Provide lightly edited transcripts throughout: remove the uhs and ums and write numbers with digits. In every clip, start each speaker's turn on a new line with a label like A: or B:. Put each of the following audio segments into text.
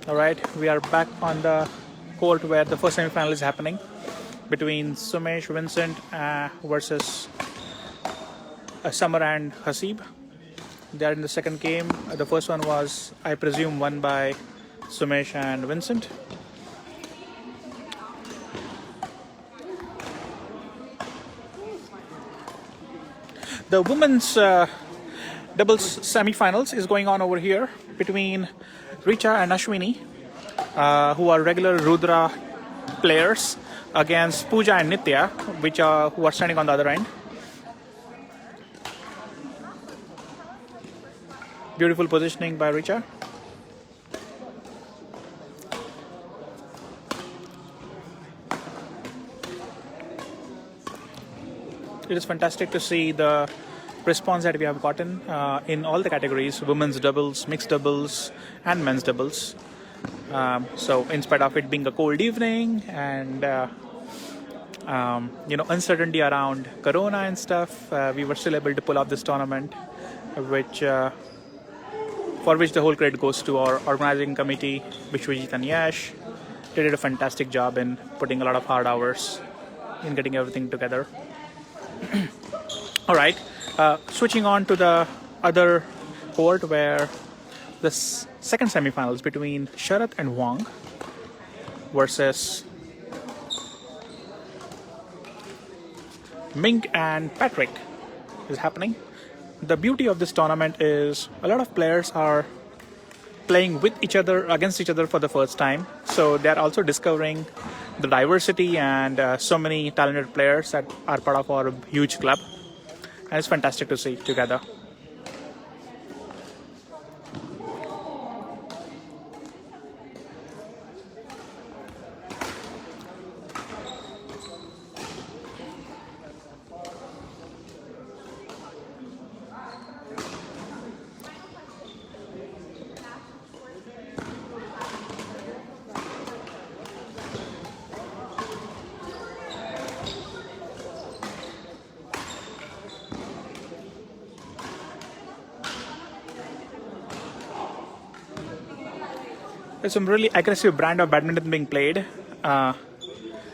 A: Alright, we are back on the court where the first semi-final is happening between Sumesh Vincent versus Summer and Hasib. They are in the second game. The first one was, I presume, won by Sumesh and Vincent. The women's doubles semi-finals is going on over here between Richa and Ashwini, who are regular Rudra players, against Pooja and Nitya, who are standing on the other end. Beautiful positioning by Richa. It is fantastic to see the response that we have gotten in all the categories: women's doubles, mixed doubles, and men's doubles. So, in spite of it being a cold evening and uncertainty around Corona and stuff, we were still able to pull off this tournament, for which the whole credit goes to our organizing committee, Vishwajit and Yash. They did a fantastic job in putting a lot of hard hours in getting everything together. All right, switching on to the other court where the second semi-finals between Sharat and Wang versus Mink and Patrick is happening. The beauty of this tournament is a lot of players are playing with each other, against each other for the first time. So they're also discovering the diversity and so many talented players that are part of our huge club. And it's fantastic to see together. There's some really aggressive brand of badminton being played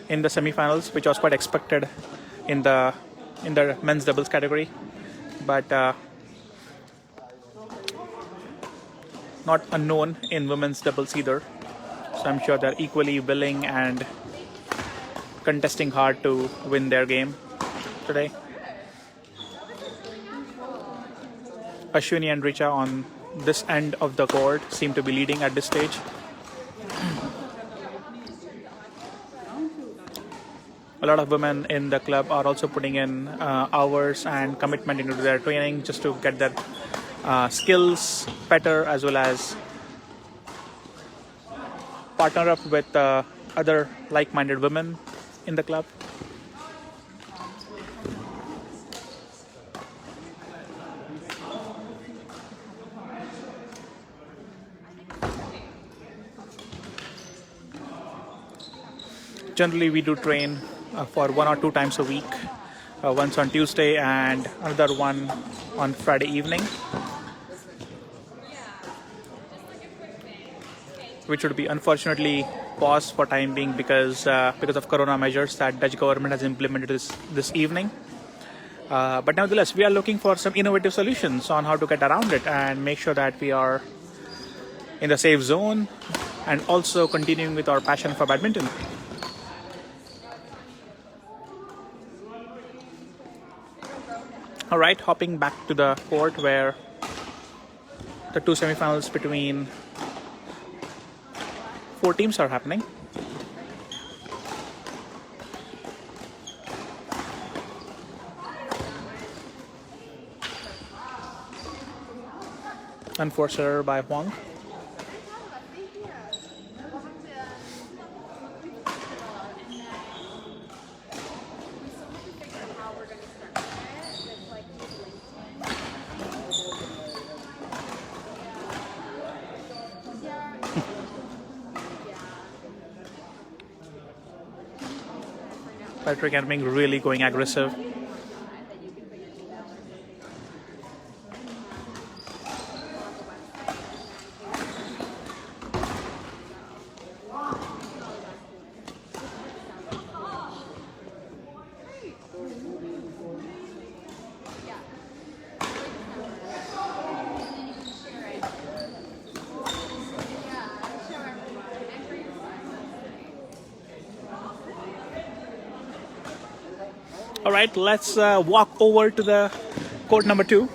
A: in the semi-finals, which was quite expected in the men's doubles category, but not unknown in women's doubles either. So I'm sure they're equally willing and contesting hard to win their game today. Ashwini and Richa on this end of the court seem to be leading at this stage. A lot of women in the club are also putting in hours and commitment into their training just to get their skills better, as well as partner up with other like-minded women in the club. Generally, we do train for 1 or 2 times a week, once on Tuesday and another one on Friday evening, which would be unfortunately paused for time being because of Corona measures that Dutch government has implemented this evening. But nevertheless, we are looking for some innovative solutions on how to get around it and make sure that we are in the safe zone and also continuing with our passion for badminton. All right, hopping back to the court where the 2 semifinals between 4 teams are happening. Unforced error by Huang. Patrick Erming really going aggressive. All right, let's walk over to the court number 2.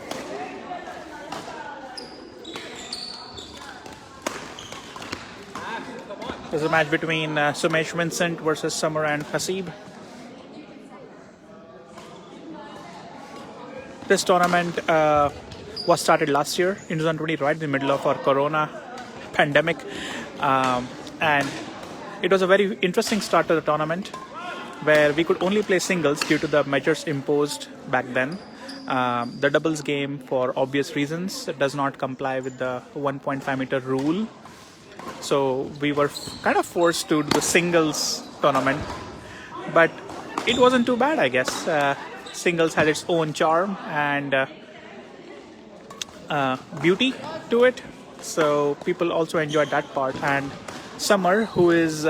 A: There's a match between Sumesh Vincent versus Summer and Hasib. This tournament was started last year in 2020, right in the middle of our Corona pandemic, and it was a very interesting start to the tournament, where we could only play singles due to the measures imposed back then. The doubles game, for obvious reasons, does not comply with the 1.5 meter rule. So we were kind of forced to do the singles tournament. But it wasn't too bad, I guess. Singles had its own charm and beauty to it. So people also enjoyed that part. And Summer, who is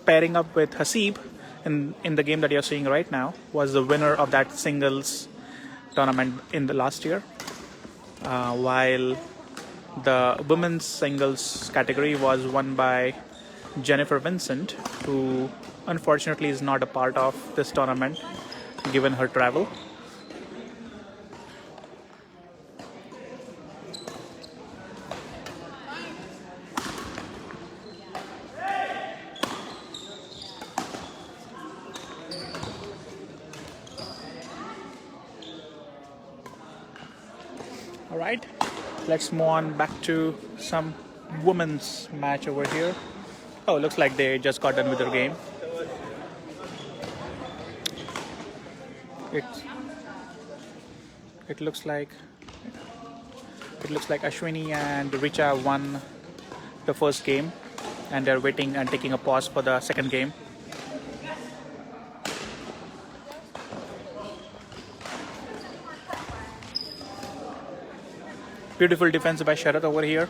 A: pairing up with Hasib in the game that you're seeing right now, was the winner of that singles tournament in the last year. While the women's singles category was won by Jennifer Vincent, who unfortunately is not a part of this tournament given her travel. All right, let's move on back to some women's match over here. Oh, looks like they just got done with their game. It looks like Ashwini and Richa won the first game, and they're waiting and taking a pause for the second game. Beautiful defense by Sharath over here.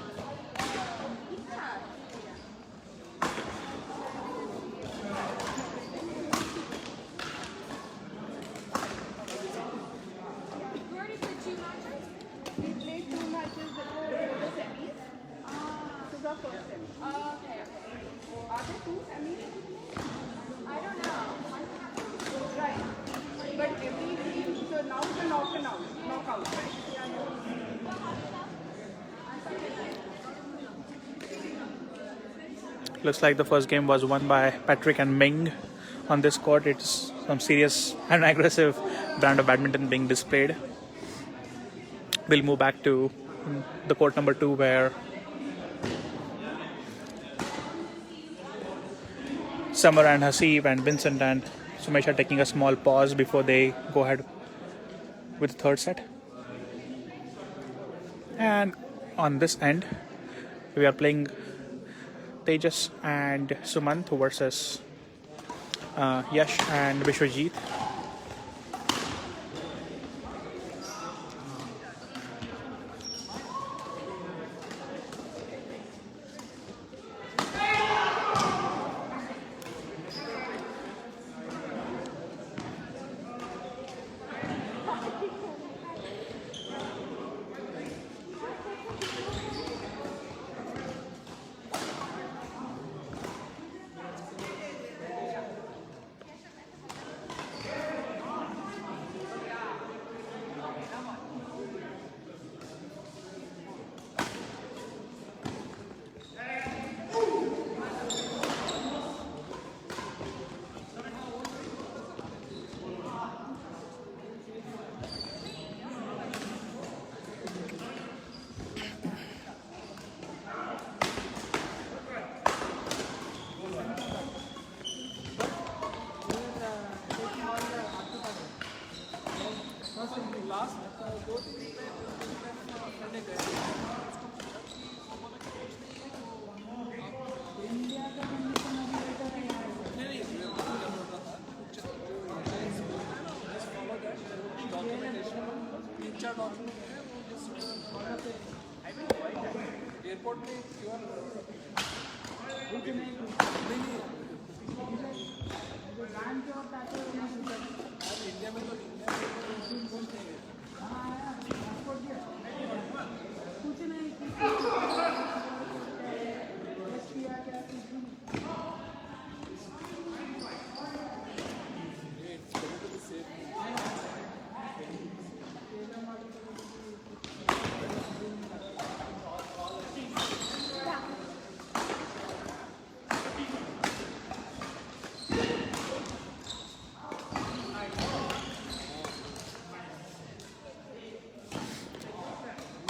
A: Looks like the first game was won by Patrick and Ming on this court. It's some serious and aggressive brand of badminton being displayed. We'll move back to the court number 2, where Summer and Hasib and Vincent and Sumesh are taking a small pause before they go ahead with the third set. And on this end, we are playing Tejas and Sumant versus Yash and Vishwajit.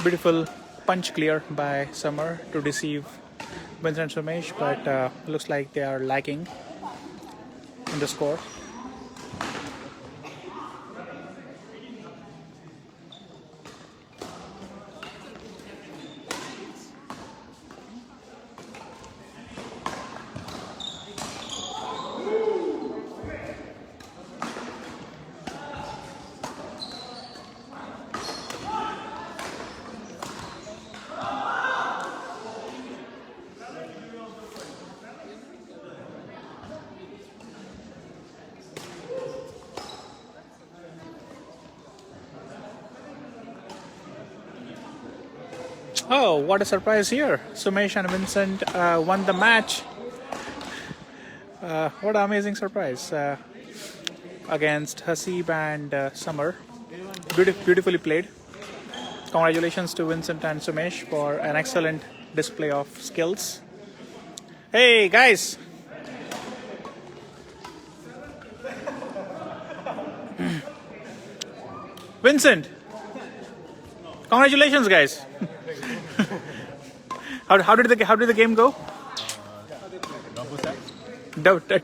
A: Beautiful punch clear by Summer to deceive Vincent and Sumesh, but looks like they are lacking in the score. Oh, what a surprise here. Sumesh and Vincent won the match. What an amazing surprise against Hasib and Summer. Beautifully played. Congratulations to Vincent and Sumesh for an excellent display of skills. Hey, guys. Vincent. Congratulations, guys. How did the game go?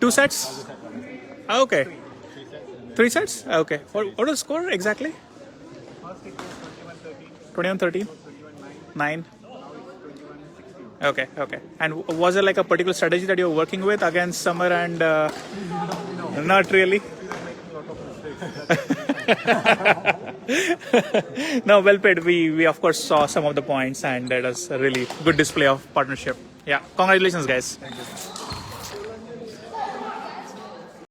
A: 2 sets? Okay. 3 sets? Okay. What was the score exactly? 21-13. 9. Okay. And was there like a particular strategy that you were working with against Summer and not really? No, well played. We of course saw some of the points, and that was a really good display of partnership. Yeah, congratulations, guys.
B: Thank you.